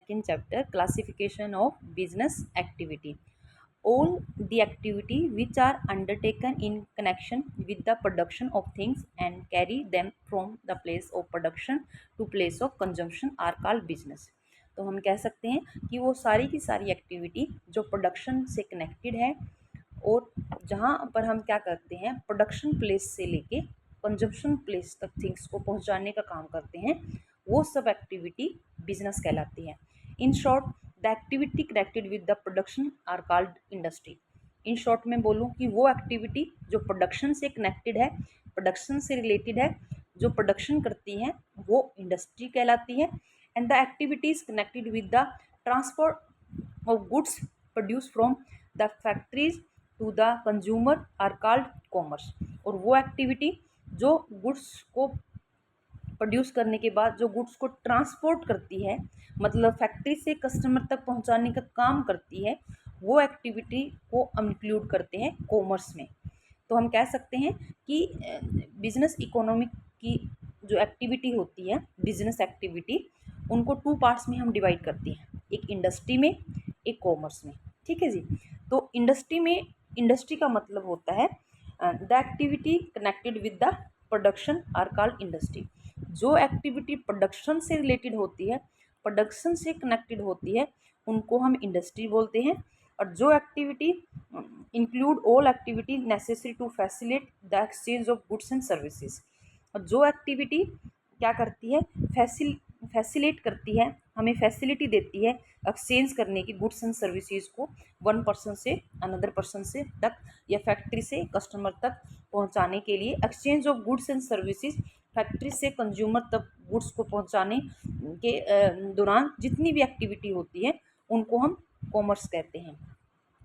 second chapter, classification of business activity. All the activity which are undertaken in connection with the production of things and carry them from the place of production to place of consumption are called business. तो हम कह सकते हैं कि वो सारी की सारी एक्टिविटी जो प्रोडक्शन से कनेक्टेड है और जहाँ पर हम क्या करते हैं, प्रोडक्शन प्लेस से लेके कंजप्शन प्लेस तक थिंग्स को पहुँचाने का काम करते हैं, वो सब एक्टिविटी बिजनेस कहलाती है. In short, the activity connected with the production are called industry. In short में बोलूँ कि वो एक्टिविटी जो प्रोडक्शन से कनेक्टेड है, प्रोडक्शन से रिलेटेड है, जो प्रोडक्शन करती है, वो इंडस्ट्री कहलाती है. And the activities connected with the transport of goods produce from the factories to the consumer are called commerce. और वो एक्टिविटी जो गुड्स को प्रोड्यूस करने के बाद जो गुड्स को ट्रांसपोर्ट करती है, मतलब फैक्ट्री से कस्टमर तक पहुंचाने का काम करती है, वो एक्टिविटी को इंक्लूड करते हैं कॉमर्स में. तो हम कह सकते हैं कि बिजनेस इकोनॉमिक की जो एक्टिविटी होती है, बिजनेस एक्टिविटी, उनको टू पार्ट्स में हम डिवाइड करते हैं, एक इंडस्ट्री में, एक कॉमर्स में. ठीक है जी. तो इंडस्ट्री में, इंडस्ट्री का मतलब होता है the activity connected with the production are called industry. जो एक्टिविटी प्रोडक्शन से रिलेटेड होती है, प्रोडक्शन से कनेक्टेड होती है, उनको हम इंडस्ट्री बोलते हैं. और जो activity include all activity necessary to facilitate the exchange of goods and services. और जो एक्टिविटी क्या करती है, फैसिलिटेट करती है, हमें फैसिलिटी देती है एक्सचेंज करने की गुड्स एंड सर्विसेज को वन पर्सन से अनदर पर्सन से तक, या फैक्ट्री से कस्टमर तक पहुंचाने के लिए. Exchange of goods and services, factory से कंज्यूमर तक गुड्स को पहुंचाने के दौरान जितनी भी एक्टिविटी होती है, उनको हम कॉमर्स कहते हैं.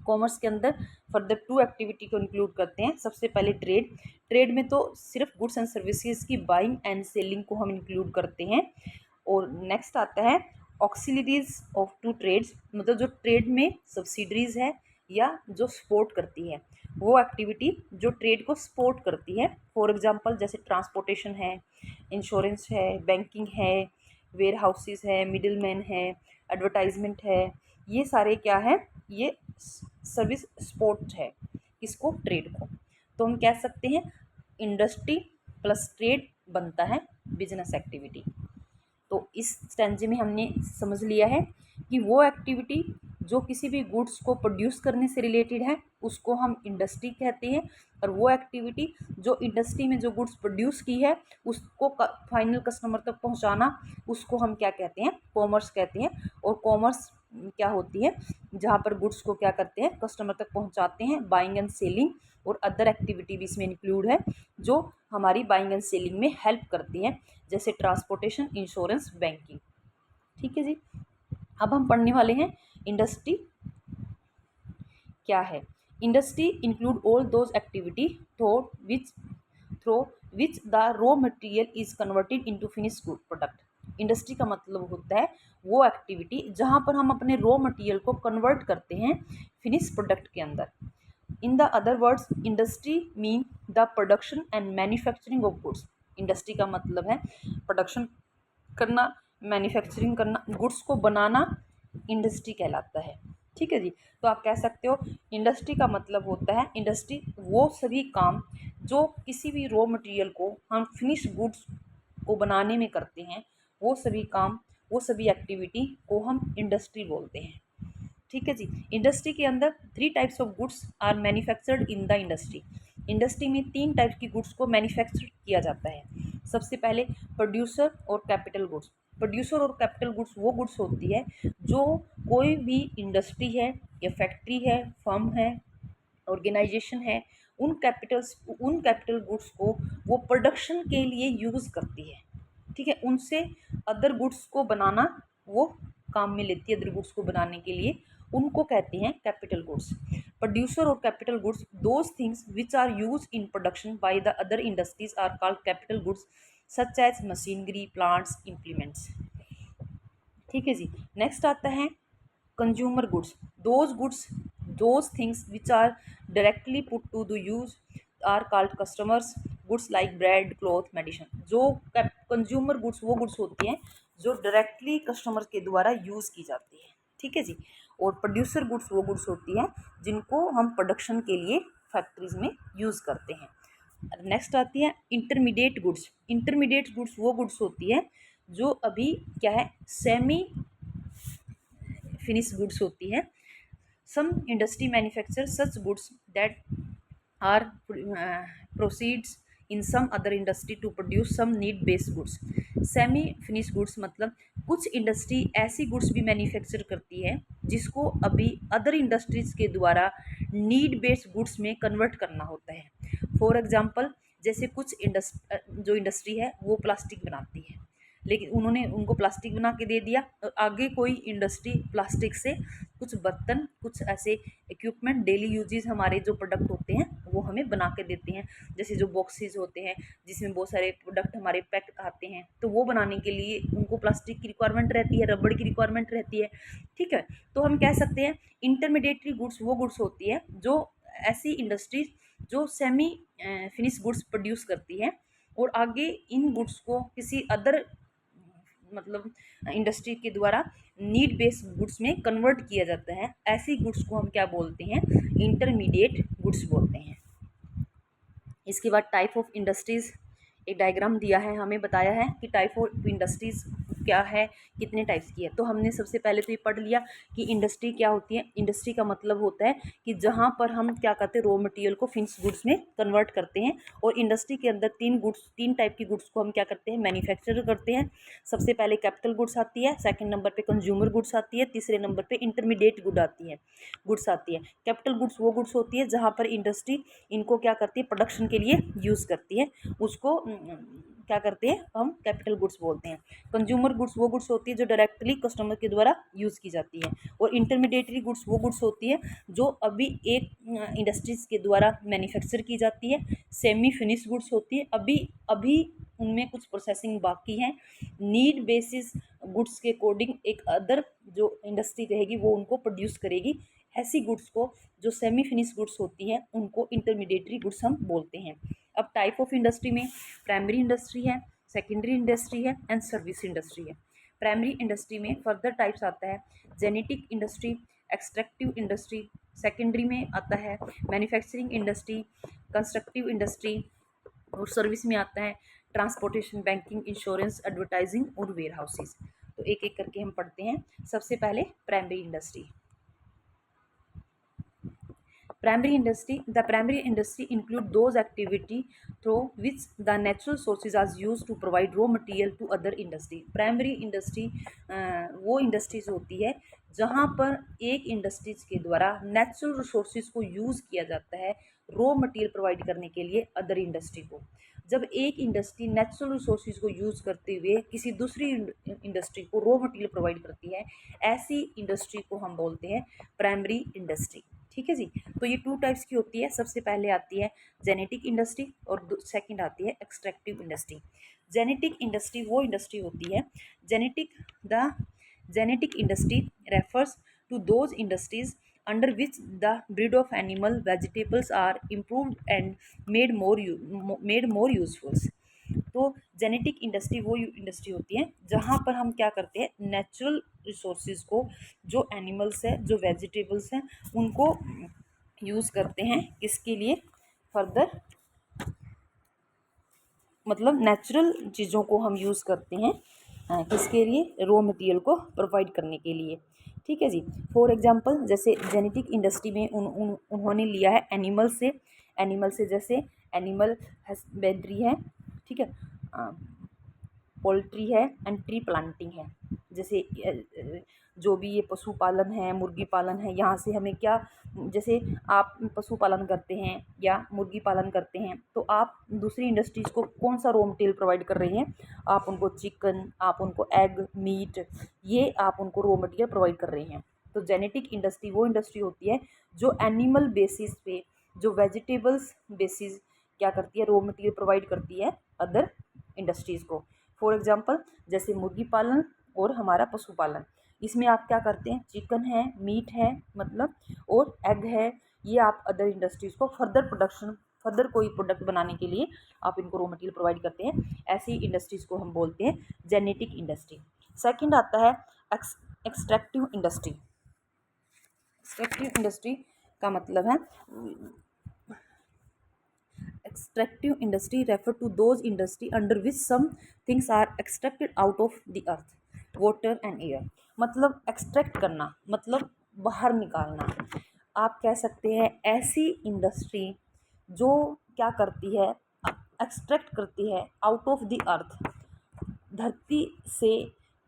कॉमर्स के अंदर फर्दर टू एक्टिविटी को इंक्लूड करते हैं. सबसे पहले ट्रेड. ट्रेड में तो सिर्फ गुड्स एंड सर्विसेज की बाइंग एंड सेलिंग को हम इंक्लूड करते हैं. और नेक्स्ट आता है ऑक्सिलरीज ऑफ टू ट्रेड्स, मतलब जो ट्रेड में सब्सिडरीज है या जो सपोर्ट करती है, वो एक्टिविटी जो ट्रेड को सपोर्ट करती है. फॉर एग्जांपल जैसे ट्रांसपोर्टेशन है, इंश्योरेंस है, बैंकिंग है, वेयर हाउसेज है, मिडिल मैन है, एडवर्टाइजमेंट है, ये सारे क्या है, ये सर्विस सपोर्ट है किसको, ट्रेड को. तो हम कह सकते हैं इंडस्ट्री प्लस ट्रेड बनता है बिजनेस एक्टिविटी. तो इस स्टेंजे में हमने समझ लिया है कि वो एक्टिविटी जो किसी भी गुड्स को प्रोड्यूस करने से रिलेटेड है, उसको हम इंडस्ट्री कहते हैं. और वो एक्टिविटी जो इंडस्ट्री में जो गुड्स प्रोड्यूस की है, उसको फाइनल कस्टमर तक पहुंचाना, उसको हम क्या कहते हैं, कॉमर्स कहते हैं. और कॉमर्स क्या होती है, जहाँ पर गुड्स को क्या करते हैं, कस्टमर तक पहुंचाते हैं, बाइंग एंड सेलिंग और अदर एक्टिविटी भी इसमें इंक्लूड है जो हमारी बाइंग एंड सेलिंग में हेल्प करती हैं, जैसे ट्रांसपोर्टेशन, इंश्योरेंस, बैंकिंग. ठीक है जी. अब हम पढ़ने वाले हैं इंडस्ट्री क्या है. Industry include all those activity through which the raw material is converted into finished good product. Industry का मतलब होता है वो एक्टिविटी जहाँ पर हम अपने रॉ मटेरियल को कन्वर्ट करते हैं फिनिश प्रोडक्ट के अंदर. In the other words, industry mean the production and manufacturing of goods. Industry का मतलब है प्रोडक्शन करना, मैन्युफैक्चरिंग करना, गुड्स को बनाना, इंडस्ट्री कहलाता है. ठीक है जी. तो आप कह सकते हो इंडस्ट्री का मतलब होता है, इंडस्ट्री वो सभी काम जो किसी भी रॉ मटेरियल को हम फिनिश गुड्स को बनाने में करते हैं, वो सभी काम, वो सभी एक्टिविटी को हम इंडस्ट्री बोलते हैं. ठीक है जी. इंडस्ट्री के अंदर 3 types of goods are manufactured in the industry. Industry में 3 टाइप की गुड्स को मैन्युफैक्चर किया जाता है. सबसे पहले प्रोड्यूसर और कैपिटल गुड्स. प्रोड्यूसर और कैपिटल गुड्स वो गुड्स होती है जो कोई भी इंडस्ट्री है या फैक्ट्री है, फर्म है, ऑर्गेनाइजेशन है, उन कैपिटल गुड्स को वो प्रोडक्शन के लिए यूज़ करती है. ठीक है. उनसे अदर गुड्स को बनाना वो काम में लेती है, अदर गुड्स को बनाने के लिए, उनको कहते हैं कैपिटल गुड्स. प्रोड्यूसर और capital goods, those things which are use in production by the other industries are called capital goods such as machinery, plants, implements. ठीक है जी. नेक्स्ट आता है consumer goods. Those things which are directly put to the use are called customers goods like bread, cloth, medicine. जो consumer goods वो goods होती हैं जो डायरेक्टली कस्टमर के द्वारा यूज़ की जाती है, ठीक है जी। और प्रोड्यूसर गुड्स वो गुड्स होती हैं जिनको हम प्रोडक्शन के लिए फैक्ट्रीज में यूज़ करते हैं। नेक्स्ट आती है इंटरमीडिएट गुड्स। इंटरमीडिएट गुड्स वो गुड्स होती है जो अभी क्या है, सेमी फिनिश गुड्स होती है। Some industry manufacture such goods that are proceeds in some other industry to produce some need based goods. Semi finish goods मतलब कुछ इंडस्ट्री ऐसी गुड्स भी मैन्युफैक्चर करती है जिसको अभी अदर इंडस्ट्रीज के द्वारा नीड बेस्ड गुड्स में कन्वर्ट करना होता है। फॉर एग्जांपल जैसे कुछ जो इंडस्ट्री है वो प्लास्टिक बनाती है, लेकिन उन्होंने उनको प्लास्टिक बना के दे दिया, आगे कोई इंडस्ट्री प्लास्टिक से कुछ बर्तन, कुछ ऐसे इक्विपमेंट, डेली यूजेस हमारे जो प्रोडक्ट होते हैं वो हमें बना के देते हैं। जैसे जो बॉक्सेस होते हैं जिसमें बहुत सारे प्रोडक्ट हमारे पैक आते हैं, तो वो बनाने के लिए उनको प्लास्टिक की रिक्वायरमेंट रहती है, रबड़ की रिक्वायरमेंट रहती है, ठीक है। तो हम कह सकते हैं इंटरमीडिएटरी गुड्स वो गुड्स होती है जो ऐसी इंडस्ट्रीज जो सेमी फिनिश गुड्स प्रोड्यूस करती है और आगे इन गुड्स को किसी अदर मतलब इंडस्ट्री के द्वारा नीड बेस्ड गुड्स में कन्वर्ट किया जाता है। ऐसी गुड्स को हम क्या बोलते हैं, इंटरमीडिएट गुड्स बोलते हैं। इसके बाद टाइप ऑफ इंडस्ट्रीज़, एक डायग्राम दिया है, हमें बताया है कि टाइप ऑफ इंडस्ट्रीज़ क्या है, कितने टाइप्स की है। तो हमने सबसे पहले तो ये पढ़ लिया कि इंडस्ट्री क्या होती है। इंडस्ट्री का मतलब होता है कि जहाँ पर हम क्या करते हैं, रॉ मटेरियल को फिनिश गुड्स में कन्वर्ट करते हैं। और इंडस्ट्री के अंदर तीन टाइप की गुड्स को हम क्या करते हैं, मैन्युफैक्चर करते हैं। सबसे पहले कैपिटल गुड्स आती है, सेकंड नंबर पे कंज्यूमर गुड्स आती है, तीसरे नंबर पे इंटरमीडिएट गुड्स आती है। कैपिटल गुड्स वो गुड्स होती है जहाँ पर इंडस्ट्री इनको क्या करती है, प्रोडक्शन के लिए यूज़ करती है, उसको क्या करते हैं, हम कैपिटल गुड्स बोलते हैं। कंज्यूमर गुड्स वो गुड्स होती है जो डायरेक्टली कस्टमर के द्वारा यूज़ की जाती है। और इंटरमीडिएटरी गुड्स वो गुड्स होती है जो अभी एक इंडस्ट्रीज के द्वारा मैन्युफैक्चर की जाती है। सेमी फिनिश गुड्स होती है, अभी अभी उनमें कुछ प्रोसेसिंग बाकी है। नीड बेसिस गुड्स के अकॉर्डिंग एक अदर जो इंडस्ट्री रहेगी वो उनको प्रोड्यूस करेगी। ऐसी गुड्स को जो सेमी फिनिश गुड्स होती हैं उनको इंटरमीडिएटरी गुड्स हम बोलते हैं। अब टाइप ऑफ इंडस्ट्री में प्राइमरी इंडस्ट्री है, सेकेंडरी इंडस्ट्री है एंड सर्विस इंडस्ट्री है। प्राइमरी इंडस्ट्री में फर्दर टाइप्स आता है genetic industry, extractive industry. Secondary में आता है मैन्युफैक्चरिंग इंडस्ट्री, कंस्ट्रक्टिव इंडस्ट्री। और सर्विस में आता है ट्रांसपोर्टेशन, बैंकिंग, इंश्योरेंस, एडवर्टाइजिंग और वेयर हाउसेज। तो एक एक करके हम पढ़ते हैं। सबसे पहले primary industry. The primary industry include those activity through which the natural sources are used to provide raw material to other industry. Primary industry वो इंडस्ट्रीज होती है जहाँ पर एक इंडस्ट्रीज के द्वारा नेचुरल रिसोर्सेज को यूज़ किया जाता है रॉ मटेरियल प्रोवाइड करने के लिए अदर इंडस्ट्री को। जब एक इंडस्ट्री नेचुरल रिसोर्सेज को यूज़ करते हुए किसी दूसरी इंडस्ट्री को रॉ मटेरियल प्रोवाइड करती है, ऐसी इंडस्ट्री को हम बोलते हैं प्राइमरी इंडस्ट्री, ठीक है जी। तो ये टू टाइप्स की होती है। सबसे पहले आती है जेनेटिक इंडस्ट्री और सेकंड आती है एक्सट्रैक्टिव इंडस्ट्री। जेनेटिक इंडस्ट्री वो इंडस्ट्री होती है the genetic industry refers to those industries under which the breed of animal vegetables are improved and made more useful। तो जेनेटिक इंडस्ट्री वो इंडस्ट्री होती है जहाँ पर हम क्या करते हैं, नेचुरल रिसोर्सेज को, जो एनिमल्स है, जो वेजिटेबल्स हैं, उनको यूज़ करते हैं किसके लिए, फर्दर मतलब नेचुरल चीज़ों को हम यूज़ करते हैं किसके लिए, रॉ मटेरियल को प्रोवाइड करने के लिए, ठीक है जी। फॉर एग्जांपल जैसे जेनेटिक इंडस्ट्री में उन्होंने लिया है एनिमल से जैसे एनिमल हस्बेंड्री है, ठीक है, पोल्ट्री है एंड ट्री प्लांटिंग है। जैसे जो भी ये पशुपालन है, मुर्गी पालन है, यहाँ से हमें क्या, जैसे आप पशुपालन करते हैं या मुर्गी पालन करते हैं तो आप दूसरी इंडस्ट्रीज़ को कौन सा रॉ मटेरियल प्रोवाइड कर रहे हैं, आप उनको चिकन, आप उनको एग, मीट, ये आप उनको रॉ मटेरियल प्रोवाइड कर रहे हैं। तो जेनेटिक इंडस्ट्री वो इंडस्ट्री होती है जो एनिमल बेसिस पे, जो वेजिटेबल्स बेसिस क्या करती है, रॉ मटेरियल प्रोवाइड करती है अदर इंडस्ट्रीज़ को। फॉर एग्जांपल जैसे मुर्गी पालन और हमारा पशुपालन, इसमें आप क्या करते हैं, चिकन है, मीट है मतलब, और एग है, ये आप अदर इंडस्ट्रीज़ को फर्दर कोई प्रोडक्ट बनाने के लिए आप इनको रॉ मटेरियल प्रोवाइड करते हैं। ऐसी इंडस्ट्रीज़ को हम बोलते हैं जेनेटिक इंडस्ट्री। सेकंड आता है एक्सट्रैक्टिव इंडस्ट्री। एक्सट्रैक्टिव इंडस्ट्री का मतलब है, extractive industry refer to those industry under which some things are extracted out of the earth, water and air। मतलब एक्सट्रैक्ट करना मतलब बाहर निकालना। आप कह सकते हैं ऐसी इंडस्ट्री जो क्या करती है, एक्सट्रैक्ट करती है आउट ऑफ द अर्थ, धरती से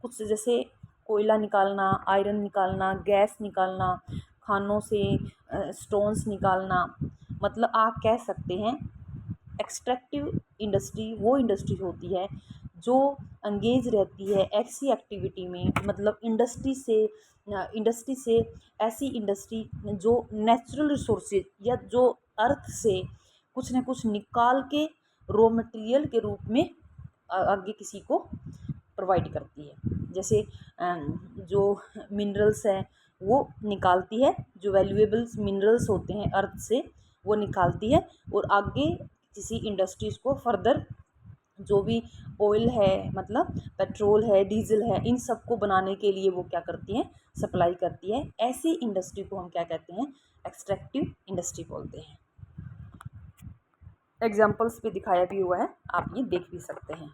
कुछ, जैसे कोयला निकालना, आयरन निकालना, गैस निकालना, खानों से स्टोन्स निकालना। मतलब आप कह सकते हैं एक्सट्रैक्टिव इंडस्ट्री वो इंडस्ट्री होती है जो अंगेज रहती है ऐसी एक्टिविटी में, मतलब इंडस्ट्री से ऐसी इंडस्ट्री जो नेचुरल रिसोर्सेज या जो अर्थ से कुछ न कुछ निकाल के रॉ मटेरियल के रूप में आगे किसी को प्रोवाइड करती है। जैसे जो मिनरल्स हैं वो निकालती है, जो वैल्यूएबल्स मिनरल्स होते हैं अर्थ से वो निकालती है, और आगे किसी इंडस्ट्रीज़ को फर्दर जो भी ऑयल है, मतलब पेट्रोल है, डीजल है, इन सब को बनाने के लिए वो क्या करती हैं, सप्लाई करती है। ऐसी इंडस्ट्री को हम क्या कहते हैं, एक्सट्रैक्टिव इंडस्ट्री बोलते हैं। एग्जाम्पल्स पे दिखाया भी हुआ है, आप ये देख भी सकते हैं।